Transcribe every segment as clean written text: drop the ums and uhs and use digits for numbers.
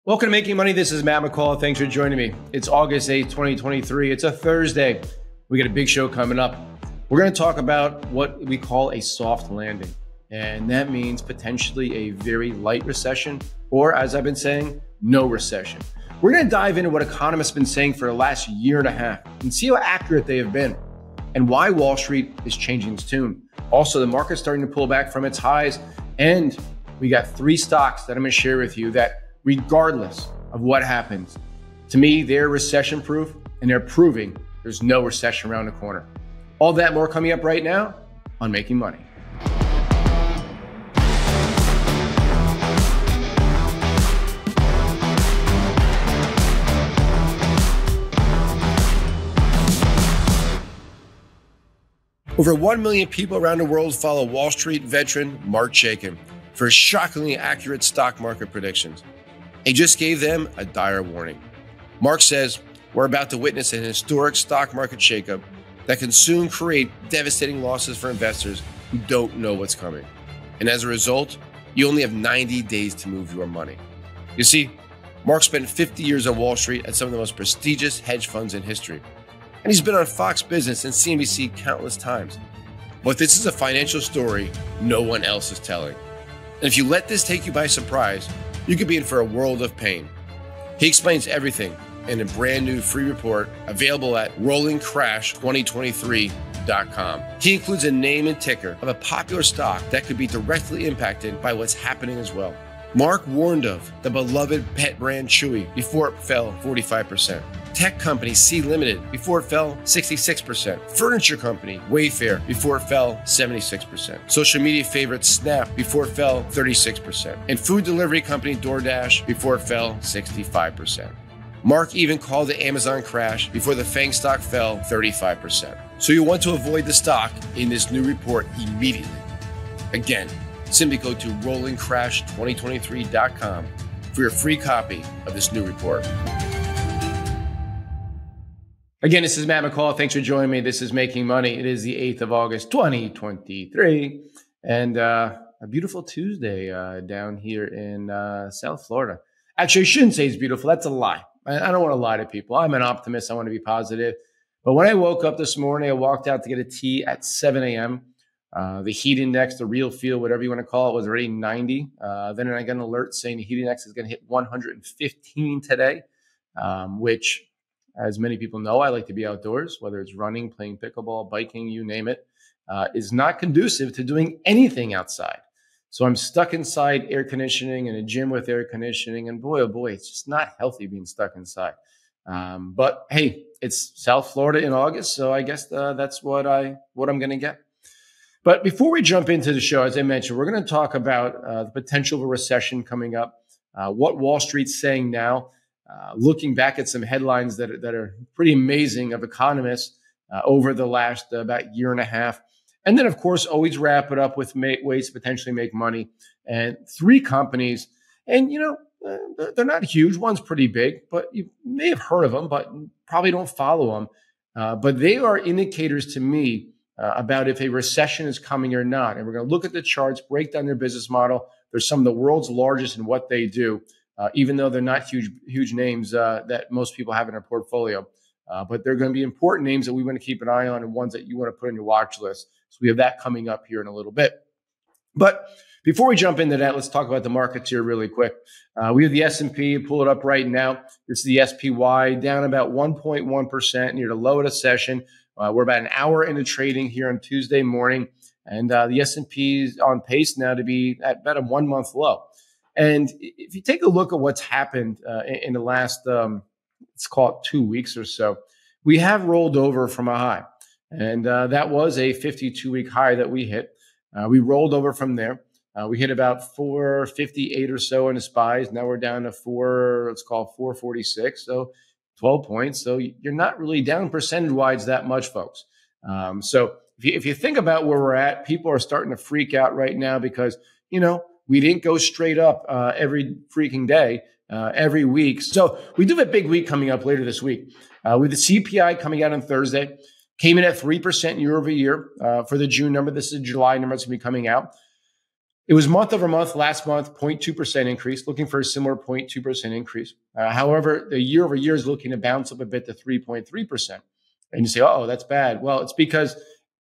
Welcome to Making Money. This is Matt McCall. Thanks for joining me. It's August 8th, 2023. It's a Thursday. We got a big show coming up. We're going to talk about what we call a soft landing. And that means potentially a very light recession, or as I've been saying, no recession. We're going to dive into what economists have been saying for the last year and a half and see how accurate they have been and why Wall Street is changing its tune. Also, the market's starting to pull back from its highs. And we got three stocks that I'm going to share with you that regardless of what happens, to me, they're recession proof and they're proving there's no recession around the corner. All that more coming up right now on Making Money. Over 1 million people around the world follow Wall Street veteran Mark Chaikin for his shockingly accurate stock market predictions. He just gave them a dire warning. Mark says we're about to witness an historic stock market shakeup that can soon create devastating losses for investors who don't know what's coming. And as a result, you only have 90 days to move your money. You see, Mark spent 50 years on Wall Street at some of the most prestigious hedge funds in history. And he's been on Fox Business and CNBC countless times. But this is a financial story no one else is telling. And if you let this take you by surprise, you could be in for a world of pain. He explains everything in a brand new free report available at rollingcrash2023.com. He includes a name and ticker of a popular stock that could be directly impacted by what's happening as well. Mark warned of the beloved pet brand Chewy before it fell 45%. Tech company C Limited before it fell 66%. Furniture company Wayfair before it fell 76%. Social media favorite Snap before it fell 36%. And food delivery company DoorDash before it fell 65%. Mark even called the Amazon crash before the FANG stock fell 35%. So you want to avoid the stock in this new report immediately. Again, simply go to rollingcrash2023.com for your free copy of this new report. Again, this is Matt McCall. Thanks for joining me. This is Making Money. It is the 8th of August, 2023, and a beautiful Tuesday down here in South Florida. Actually, I shouldn't say it's beautiful. That's a lie. I don't want to lie to people. I'm an optimist. I want to be positive. But when I woke up this morning, I walked out to get a tea at 7 a.m. The heat index, the real feel, whatever you want to call it, was already 90. Then I got an alert saying the heat index is going to hit 115 today, which, as many people know, I like to be outdoors, whether it's running, playing pickleball, biking, you name it, is not conducive to doing anything outside. So I'm stuck inside air conditioning in a gym with air conditioning. And boy, oh boy, it's just not healthy being stuck inside. But hey, it's South Florida in August. So I guess that's what I'm going to get. But before we jump into the show, as I mentioned, we're going to talk about the potential of a recession coming up, what Wall Street's saying now, looking back at some headlines that are pretty amazing of economists over the last about year and a half. And then, of course, always wrap it up with ways to potentially make money. And three companies, and, you know, they're not huge. One's pretty big, but you may have heard of them, but probably don't follow them. But they are indicators to me about if a recession is coming or not. And we're going to look at the charts, break down their business model. They're some of the world's largest in what they do. Even though they're not huge names that most people have in their portfolio. But they're going to be important names that we want to keep an eye on and ones that you want to put on your watch list. So we have that coming up here in a little bit. But before we jump into that, let's talk about the markets here really quick. We have the S&P, pull it up right now. This is the SPY, down about 1.1% near the low of the session. We're about an hour into trading here on Tuesday morning. And the S&P is on pace now to be at about a 1 month low. And if you take a look at what's happened in the last, let's call it 2 weeks or so, we have rolled over from a high. And that was a 52-week high that we hit. We rolled over from there. We hit about 458 or so in the SPYs. Now we're down to let's call it 446. So 12 points. So you're not really down percentage-wise that much, folks. So if you think about where we're at, people are starting to freak out right now because, you know, we didn't go straight up every freaking day, every week. So we do have a big week coming up later this week. With the CPI coming out on Thursday, came in at 3% year over year for the June number. This is the July number that's going to be coming out. It was month over month, last month, 0.2% increase, looking for a similar 0.2% increase. However, the year over year is looking to bounce up a bit to 3.3%. And you say, oh, that's bad. Well, it's because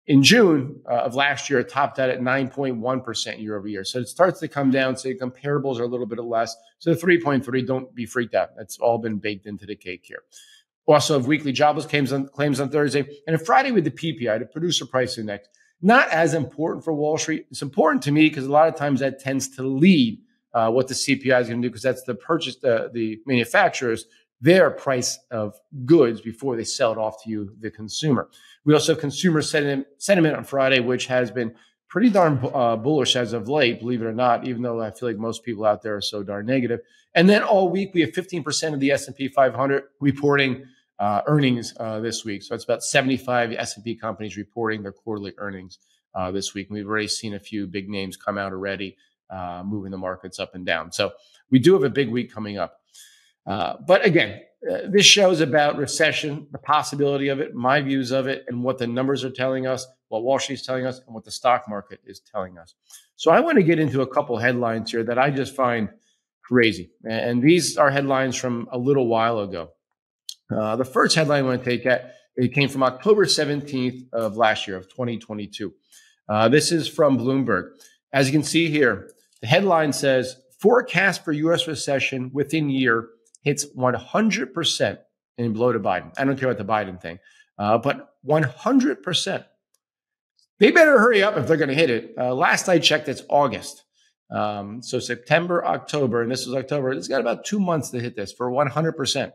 in June of last year, it topped out at 9.1% year over year. So it starts to come down. So comparables are a little bit less. So the 3.3, don't be freaked out. That's all been baked into the cake here. Also have weekly jobless claims on Thursday. And on Friday with the PPI, the producer price index. Not as important for Wall Street. It's important to me because a lot of times that tends to lead what the CPI is going to do, because that's the manufacturers, their price of goods before they sell it off to you, the consumer. We also have consumer sentiment on Friday, which has been pretty darn bullish as of late, believe it or not, even though I feel like most people out there are so darn negative. And then all week, we have 15% of the S&P 500 reporting earnings this week. So it's about 75 S&P companies reporting their quarterly earnings this week. And we've already seen a few big names come out already, moving the markets up and down. So we do have a big week coming up. But again, this show is about recession, the possibility of it, my views of it, and what the numbers are telling us, what Wall Street is telling us, and what the stock market is telling us. So I want to get into a couple headlines here that I just find crazy. And these are headlines from a little while ago. The first headline I want to take it came from October 17th of last year, of 2022. This is from Bloomberg. As you can see here, the headline says, forecast for U.S. recession within year hits 100% in blow to Biden. I don't care about the Biden thing, but 100%. They better hurry up if they're going to hit it. Last I checked, it's August. So September, October, and this is October. It's got about 2 months to hit this for 100%.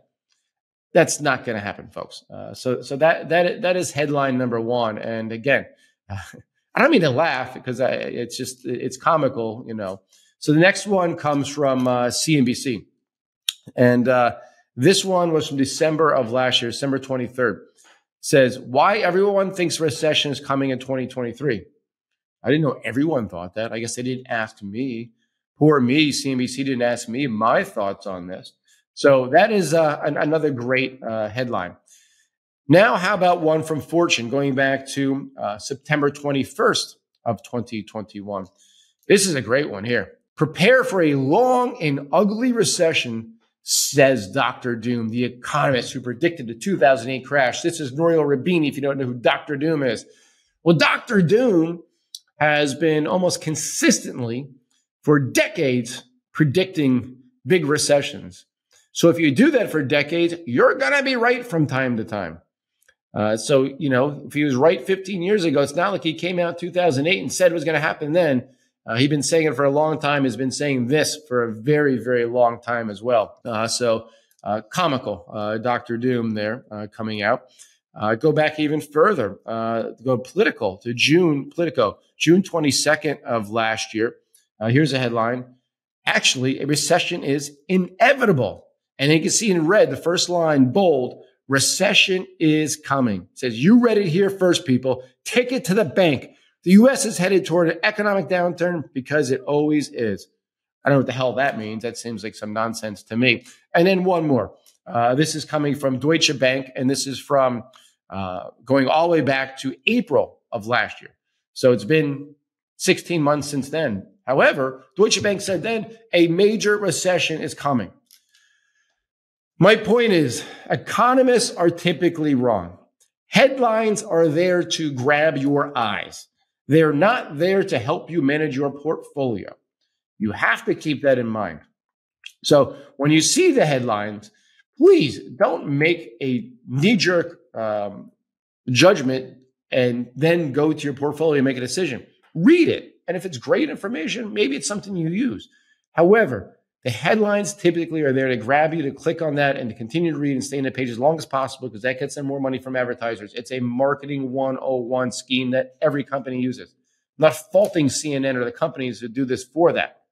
That's not going to happen, folks. So that is headline number one. And again, I don't mean to laugh because it's comical, you know. So the next one comes from CNBC. And this one was from December of last year, December 23rd. It says, why everyone thinks recession is coming in 2023. I didn't know everyone thought that. I guess they didn't ask me. Poor me, CNBC didn't ask me my thoughts on this. So that is another great headline. Now, how about one from Fortune going back to September 21st of 2021? This is a great one here. Prepare for a long and ugly recession, says Dr. Doom, the economist who predicted the 2008 crash. This is Nouriel Roubini, if you don't know who Dr. Doom is. Well, Dr. Doom has been almost consistently for decades predicting big recessions. So if you do that for decades, you're going to be right from time to time. So, you know, if he was right 15 years ago, it's not like he came out in 2008 and said it was going to happen then. He'd been saying it for a long time, has been saying this for a very, very long time as well. Comical, Dr. Doom there coming out. Go back even further, go political to June 22nd of last year. Here's a headline. Actually, a recession is inevitable. And you can see in red, the first line, bold, recession is coming. It says, you read it here first, people. Take it to the bank. The U.S. is headed toward an economic downturn because it always is. I don't know what the hell that means. That seems like some nonsense to me. And then one more. This is coming from Deutsche Bank, and this is from going all the way back to April of last year. So it's been 16 months since then. However, Deutsche Bank said then a major recession is coming. My point is, economists are typically wrong. Headlines are there to grab your eyes. They're not there to help you manage your portfolio. You have to keep that in mind. So when you see the headlines, please don't make a knee-jerk judgment and then go to your portfolio and make a decision. Read it. And if it's great information, maybe it's something you use. However, the headlines typically are there to grab you to click on that and to continue to read and stay in the page as long as possible because that gets them more money from advertisers. It's a marketing 101 scheme that every company uses. I'm not faulting CNN or the companies who do this for that.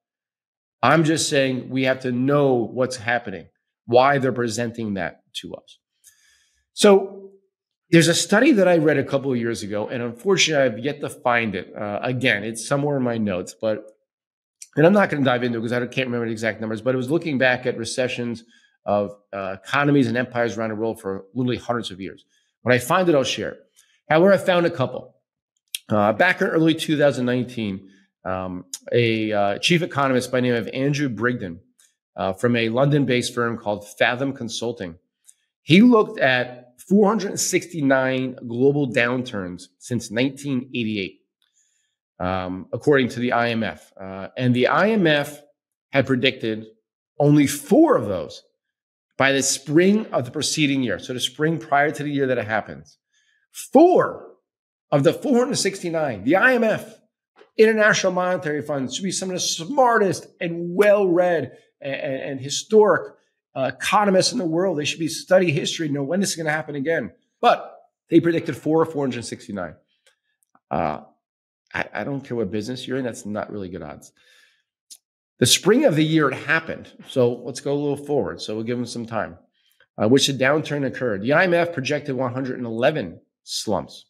I'm just saying we have to know what's happening, why they're presenting that to us. So there's a study that I read a couple of years ago, and unfortunately, I've yet to find it. Again, it's somewhere in my notes, and I'm not going to dive into it because I can't remember the exact numbers, but it was looking back at recessions of economies and empires around the world for literally hundreds of years. When I find it, I'll share it. However, I found a couple. Back in early 2019, a chief economist by the name of Andrew Brigden from a London-based firm called Fathom Consulting. He looked at 469 global downturns since 1988, according to the IMF. And the IMF had predicted only 4 of those by the spring of the preceding year. So the spring prior to the year that it happens. 4 of the 469, the IMF, International Monetary Fund, should be some of the smartest and well-read and historic economists in the world. They should be study history, know when this is going to happen again. But they predicted 4 of 469. I don't care what business you're in. That's not really good odds. The spring of the year it happened. So let's go a little forward. So we'll give them some time, which the downturn occurred. The IMF projected 111 slumps.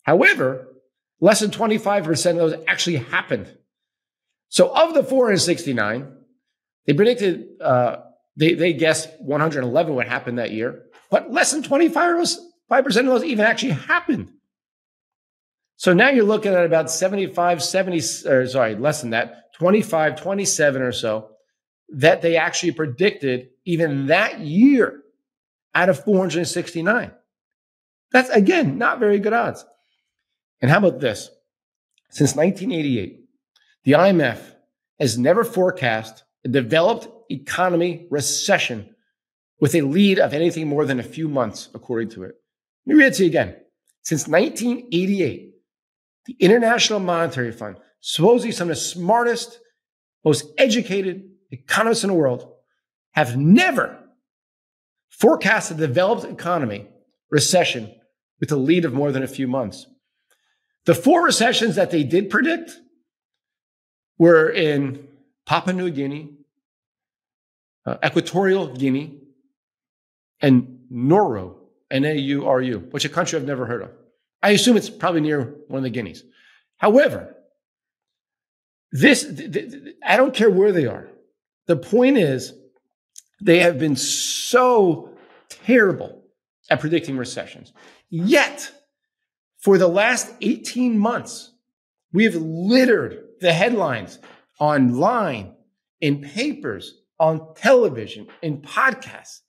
However, less than 25% of those actually happened. So of the 469, they predicted, they guessed 111 would happen that year, but less than 25% of those even actually happened. So now you're looking at about 25, 27 or so that they actually predicted even that year out of 469. That's, again, not very good odds. And how about this? Since 1988, the IMF has never forecast a developed economy recession with a lead of anything more than a few months, according to it. Let me read it to you again. Since 1988, the International Monetary Fund, supposedly some of the smartest, most educated economists in the world, have never forecast a developed economy recession with a lead of more than a few months. The 4 recessions that they did predict were in Papua New Guinea, Equatorial Guinea, and Nauru, N-A-U-R-U, which is a country I've never heard of. I assume it's probably near one of the Guineas. However, I don't care where they are. The point is, they have been so terrible at predicting recessions. Yet, for the last 18 months, we have littered the headlines online, in papers, on television, in podcasts,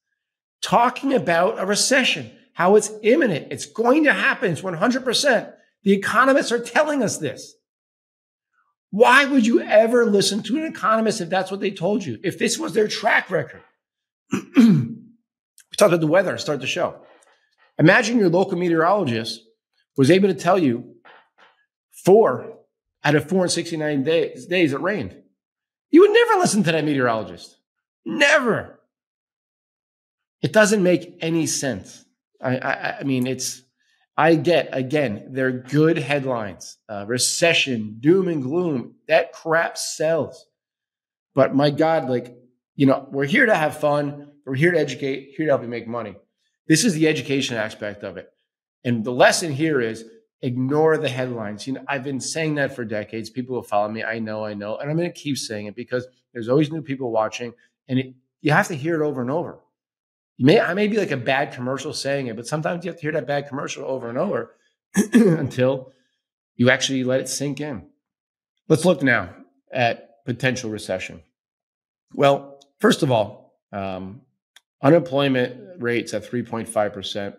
talking about a recession, how it's imminent. It's going to happen. It's 100%. The economists are telling us this. Why would you ever listen to an economist if that's what they told you? If this was their track record? We talked about the weather, start the show. Imagine your local meteorologist was able to tell you 4 out of 469 days it rained. You would never listen to that meteorologist. Never. It doesn't make any sense. I mean, they're good headlines. Recession, doom and gloom, that crap sells. But my God, we're here to have fun. We're here to educate, here to help you make money. This is the education aspect of it. And the lesson here is ignore the headlines. I've been saying that for decades. People will follow me. I know. And I'm going to keep saying it because there's always new people watching. And you have to hear it over and over. I may be like a bad commercial saying it, but sometimes you have to hear that bad commercial over and over until you actually let it sink in. Let's look now at potential recession. Well, first of all, unemployment rates at 3.5%.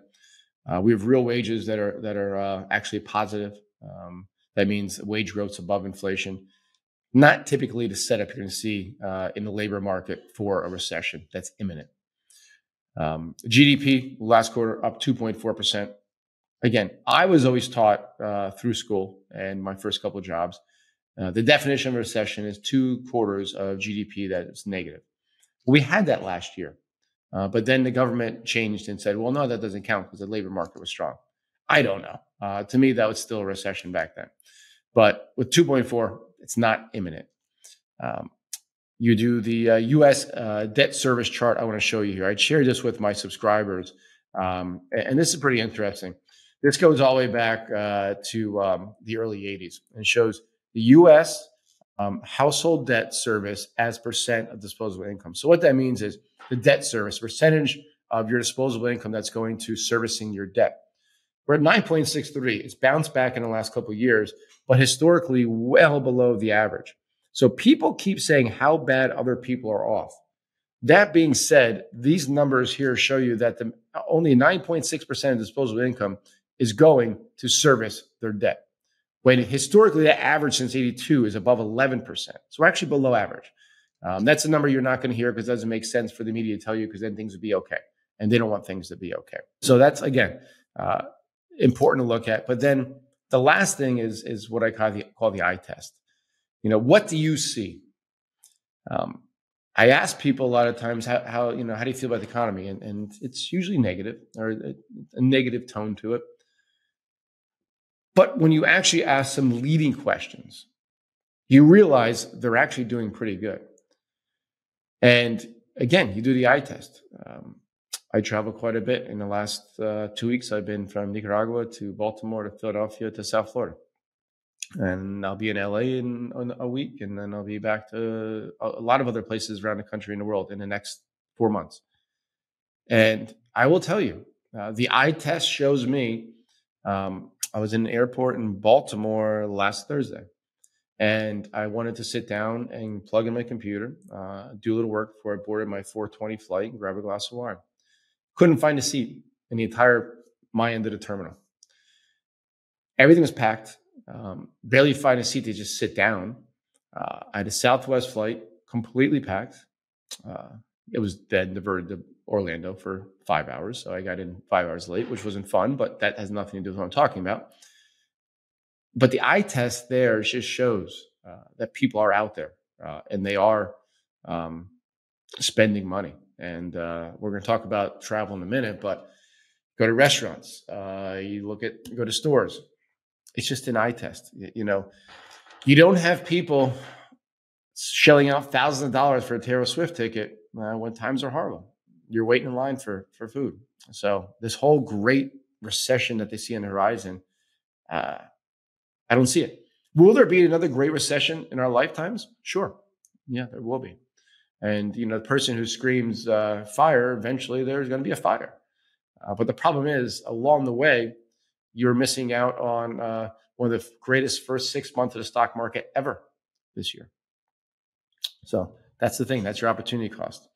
We have real wages that are actually positive. That means wage growth's above inflation. Not typically the setup you're going to see in the labor market for a recession that's imminent. GDP last quarter up 2.4%. Again, I was always taught through school and my first couple of jobs, the definition of a recession is 2 quarters of GDP that is negative. We had that last year, but then the government changed and said, well, no, that doesn't count because the labor market was strong. I don't know. To me, that was still a recession back then. But with 2.4, it's not imminent. You do the U.S. Debt service chart I want to show you here. I'd share this with my subscribers. And this is pretty interesting. This goes all the way back to the early 80s and shows the U.S. Household debt service as percent of disposable income. So what that means is the debt service, percentage of your disposable income that's going to servicing your debt. We're at 9.63. It's bounced back in the last couple of years, but historically well below the average. So people keep saying how bad other people are off. That being said, these numbers here show you that only 9.6% of disposable income is going to service their debt, when historically the average since 82 is above 11%. So we're actually below average. That's a number you're not going to hear because it doesn't make sense for the media to tell you, because then things would be okay. And they don't want things to be okay. So that's, again, important to look at. But then the last thing is what I call the eye test. What do you see? I ask people a lot of times, how do you feel about the economy? And it's usually negative, or a negative tone to it. But when you actually ask some leading questions, you realize they're actually doing pretty good. And again, you do the eye test. I travel quite a bit. In the last 2 weeks, I've been from Nicaragua to Baltimore to Philadelphia to South Florida. And I'll be in LA in a week, and then I'll be back to a lot of other places around the country and the world in the next 4 months. And I will tell you, the eye test shows me, I was in an airport in Baltimore last Thursday, and I wanted to sit down and plug in my computer, do a little work before I boarded my 4:20 flight and grab a glass of wine. Couldn't find a seat in the entire my end of the terminal. Everything was packed. Barely find a seat to just sit down. I had a Southwest flight, completely packed. It was then diverted to Orlando for 5 hours. So I got in 5 hours late, which wasn't fun, but that has nothing to do with what I'm talking about. But the eye test there just shows that people are out there and they are spending money. And we're going to talk about travel in a minute, but go to restaurants, go to stores. It's just an eye test. You don't have people shelling out thousands of dollars for a Taylor Swift ticket when times are horrible. You're waiting in line for food. So this whole great recession that they see on the horizon, I don't see it. Will there be another great recession in our lifetimes? Sure. Yeah, there will be. And, the person who screams fire, eventually there's going to be a fire. But the problem is, along the way, you're missing out on one of the greatest first 6 months of the stock market ever this year. So that's the thing. That's your opportunity cost.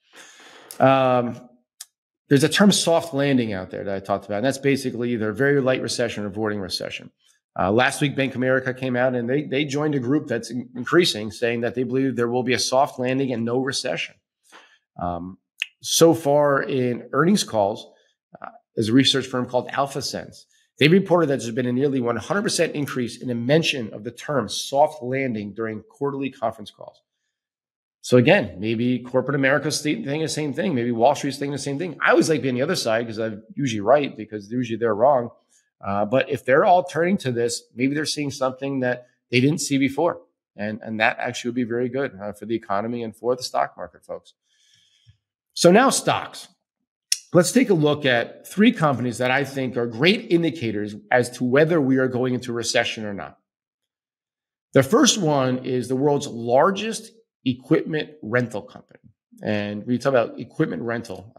There's a term soft landing out there that I talked about, and that's basically either a very light recession or avoiding recession. Last week, Bank of America came out and they joined a group that's increasing, saying that they believe there will be a soft landing and no recession. So far in earnings calls, there's a research firm called AlphaSense. They reported that there's been a nearly 100% increase in the mention of the term soft landing during quarterly conference calls. So again, maybe corporate America's thinking the same thing. Maybe Wall Street's thinking the same thing. I always like being on the other side because I'm usually right, because usually they're wrong. But if they're all turning to this, maybe they're seeing something that they didn't see before. And that actually would be very good for the economy and for the stock market, folks. So now stocks. Let's take a look at 3 companies that I think are great indicators as to whether we are going into a recession or not. The first one is the world's largest equipment rental company. And when you talk about equipment rental,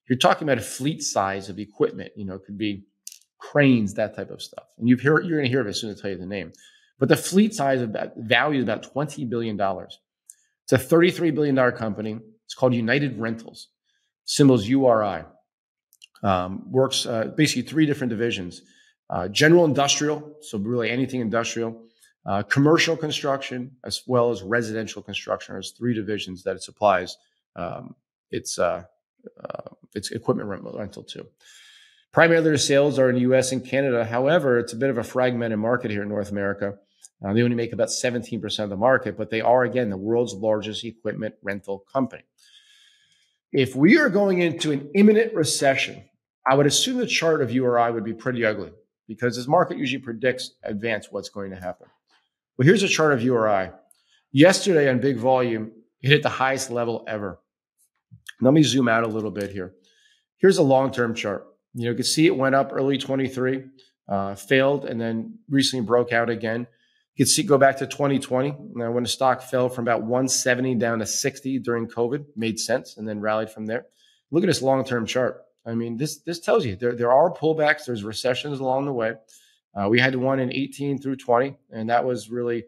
you're talking about a fleet size of equipment. It could be cranes, that type of stuff. And you're going to hear of it as soon as I tell you the name. But the fleet size of that value is about $20 billion. It's a $33 billion company. It's called United Rentals. Symbols URI. Works basically 3 different divisions. General industrial, so really anything industrial. Commercial construction, as well as residential construction. There's 3 divisions that it supplies. It's equipment rental too. Primarily, their sales are in the U.S. and Canada. However, it's a bit of a fragmented market here in North America. They only make about 17% of the market, but they are, again, the world's largest equipment rental company. If we are going into an imminent recession, I would assume the chart of URI would be pretty ugly, because this market usually predicts advance what's going to happen. Well, here's a chart of URI. Yesterday on big volume, it hit the highest level ever. Let me zoom out a little bit here. Here's a long-term chart. You can see it went up early 23, failed, and then recently broke out again. You can see go back to 2020, when the stock fell from about 170 down to 60 during COVID, made sense, and then rallied from there. Look at this long-term chart. I mean, this tells you there are pullbacks. There's recessions along the way. We had one in 18 through 20, and that was really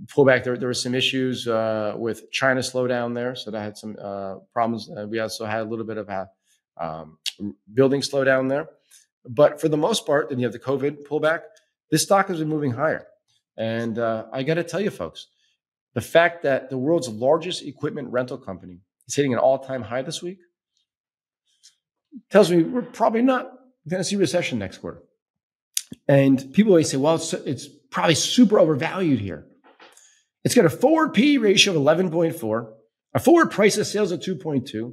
pullback. There were some issues with China slowdown there, so that had some problems. We also had a little bit of a building slowdown there. But for the most part, then you have the COVID pullback. This stock has been moving higher. And I got to tell you, folks, the fact that the world's largest equipment rental company is hitting an all-time high this week tells me we're probably not going to see a recession next quarter. And people always say, well, it's probably super overvalued here. It's got a forward PE ratio of 11.4, a forward price of sales of 2.2,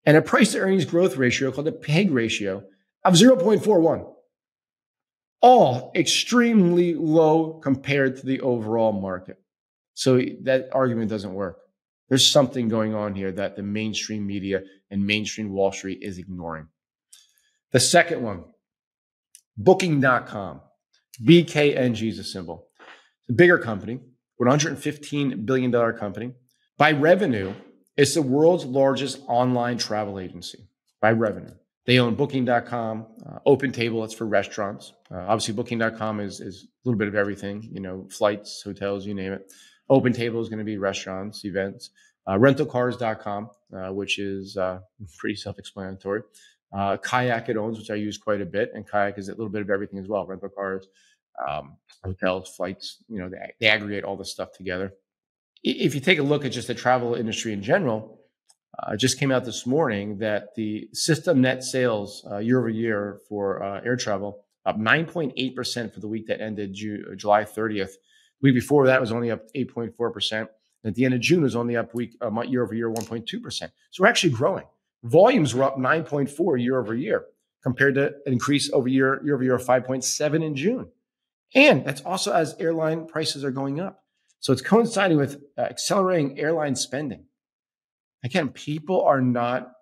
and a price to earnings growth ratio called the PEG ratio of 0.41. All extremely low compared to the overall market. So that argument doesn't work. There's something going on here that the mainstream media and mainstream Wall Street is ignoring. The second one, Booking.com. BKNG is the symbol. It's a bigger company, $115 billion company. By revenue, it's the world's largest online travel agency by revenue. They own Booking.com, OpenTable, it's for restaurants. Obviously, Booking.com is a little bit of everything, flights, hotels, you name it. OpenTable is going to be restaurants, events. Rentalcars.com, which is pretty self-explanatory. Kayak it owns, which I use quite a bit. And Kayak is a little bit of everything as well. Rental cars, hotels, flights, they aggregate all this stuff together. If you take a look at just the travel industry in general, it just came out this morning that the system net sales year over year for air travel up 9.8% for the week that ended July 30th. The week before that was only up 8.4%. At the end of June, it was only up year over year 1.2%. So we're actually growing. Volumes were up 9.4 year over year compared to an increase year over year of 5.7 in June. And that's also as airline prices are going up. So it's coinciding with accelerating airline spending. Again, people are not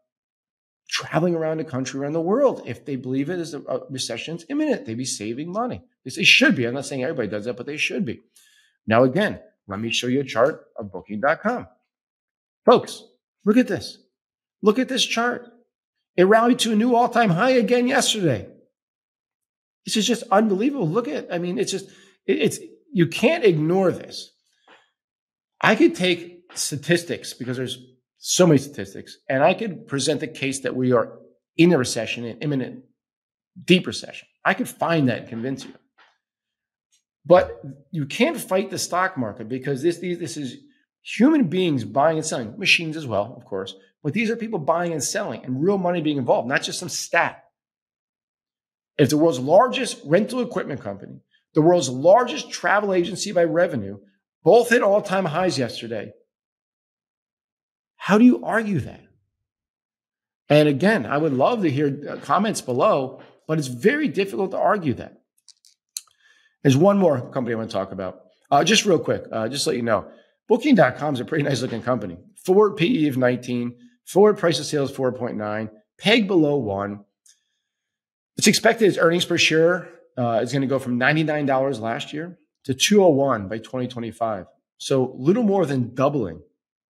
traveling around the country, around the world. If they believe it is a recession is imminent, they'd be saving money. They should be. I'm not saying everybody does that, but they should be. Now, again, let me show you a chart of Booking.com. Folks, look at this. Look at this chart. It rallied to a new all-time high again yesterday. This is just unbelievable. Look at, it's you can't ignore this. I could take statistics because there's so many statistics, and I could present the case that we are in a recession, an imminent deep recession. I could find that and convince you. But you can't fight the stock market because this is human beings buying and selling, machines as well, of course. But these are people buying and selling and real money being involved, not just some stat. If the world's largest rental equipment company, the world's largest travel agency by revenue, both hit all-time highs yesterday, how do you argue that? And again, I would love to hear comments below, but it's very difficult to argue that. There's one more company I want to talk about. Just real quick, just to let you know, Booking.com is a pretty nice looking company. Forward PE of 19, forward price of sales 4.9, PEG below 1. It's expected its earnings per share is going to go from $99 last year to $201 by 2025. So little more than doubling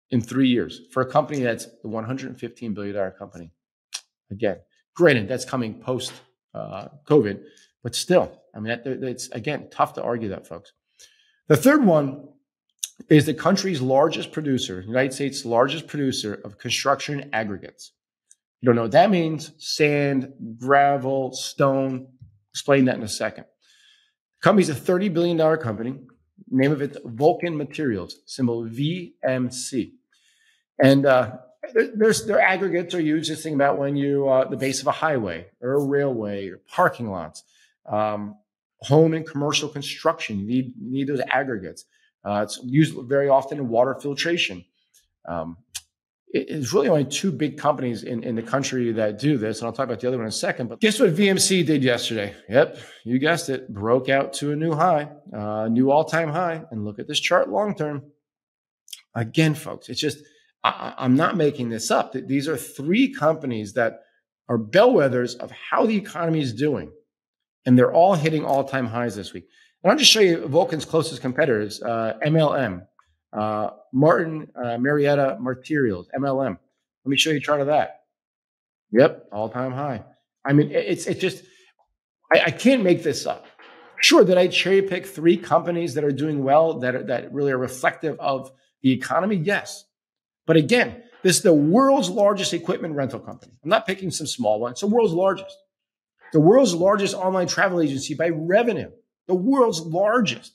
in 3 years for a company that's a $115 billion company. Again, granted, that's coming post COVID, but still, it's, again, tough to argue that, folks. The third one is the country's largest producer, United States' largest producer of construction aggregates. You don't know what that means? Sand, gravel, stone. Explain that in a second. The company's a $30 billion company. Name of it, Vulcan Materials, symbol VMC. And their aggregates are used, just think about when you, the base of a highway or a railway or parking lots, home and commercial construction. You need those aggregates. It's used very often in water filtration. It's really only two big companies in the country that do this, and I'll talk about the other one in a second. But guess what VMC did yesterday? Yep, you guessed it, broke out to a new high, new all-time high. And look at this chart long term. Again, folks, it's just, I'm not making this up. These are three companies that are bellwethers of how the economy is doing, and they're all hitting all-time highs this week. And I'll just show you Vulcan's closest competitors, MLM. Martin Marietta Materials, MLM. Let me show you a chart of that. Yep, all-time high. It's just, I can't make this up. Sure, did I cherry pick 3 companies that are doing well, that really are reflective of the economy? Yes. But again, this is the world's largest equipment rental company. I'm not picking some small one. It's the world's largest. The world's largest online travel agency by revenue. The world's largest.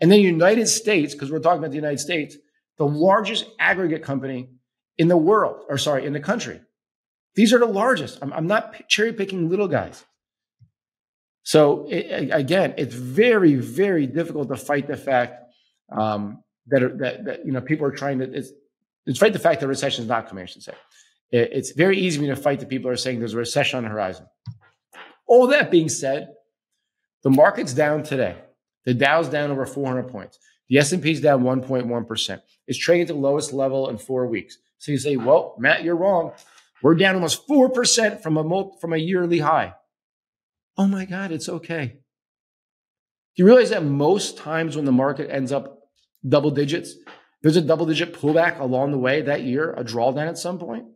And then the United States, because we're talking about the United States, the largest aggregate company in the world, in the country. These are the largest. I'm not cherry picking little guys. So again, it's very, very difficult to fight the fact that people are trying to. It's fight the fact that recession is not coming, I should say. It's very easy for me to fight the people who are saying there's a recession on the horizon. All that being said, the market's down today. The Dow's down over 400 points. The S&P's down 1.1%. It's trading at the lowest level in 4 weeks. So you say, well, Matt, you're wrong. We're down almost 4% from a yearly high. Oh my God, it's okay. Do you realize that most times when the market ends up double digits, there's a double-digit pullback along the way that year, a drawdown at some point?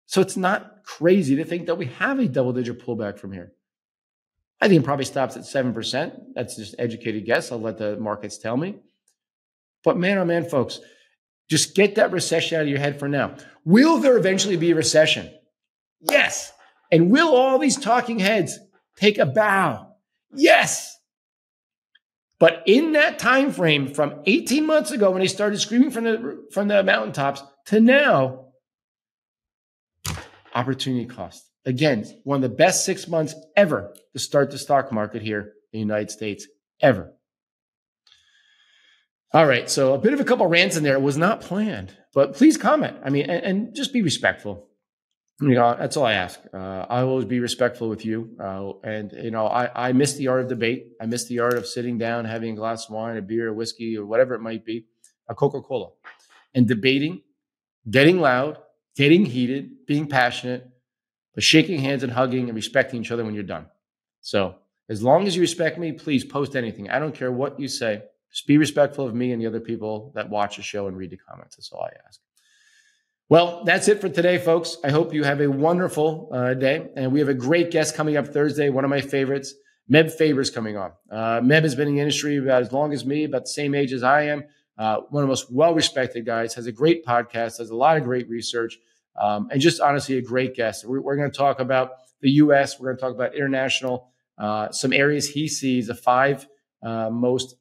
So it's not crazy to think that we have a double-digit pullback from here. I think it probably stops at 7%. That's just an educated guess. I'll let the markets tell me. But man, oh man, folks, just get that recession out of your head for now. Will there eventually be a recession? Yes. And will all these talking heads take a bow? Yes. But in that time frame from 18 months ago when they started screaming from the mountaintops to now, opportunity cost. Again, one of the best 6 months ever to start the stock market here in the United States, ever. All right, so a bit of a couple rants in there. It was not planned, but please comment. I mean, and just be respectful. That's all I ask. I will always be respectful with you. I miss the art of debate. I miss the art of sitting down, having a glass of wine, a beer, a whiskey, or whatever it might be, a Coca-Cola, and debating, getting loud, getting heated, being passionate, but shaking hands and hugging and respecting each other when you're done. So as long as you respect me, please post anything. I don't care what you say. Just be respectful of me and the other people that watch the show and read the comments. That's all I ask. Well, that's it for today, folks. I hope you have a wonderful day. And we have a great guest coming up Thursday, one of my favorites. Meb Faber's coming on. Meb has been in the industry about as long as me, about the same age as I am. One of the most well-respected guys, has a great podcast, has a lot of great research, and just honestly a great guest. We're going to talk about the U.S. We're going to talk about international, some areas he sees the 5 most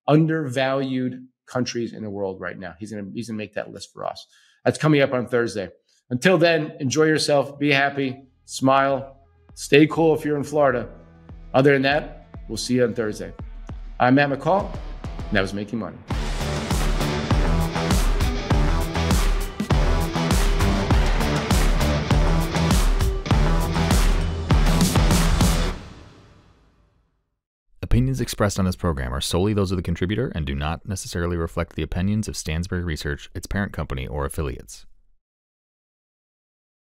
undervalued countries in the world right now. He's going to make that list for us. That's coming up on Thursday. Until then, enjoy yourself, be happy, smile, stay cool if you're in Florida. Other than that, we'll see you on Thursday. I'm Matt McCall, and that was Making Money. Opinions expressed on this program are solely those of the contributor and do not necessarily reflect the opinions of Stansberry Research, its parent company, or affiliates.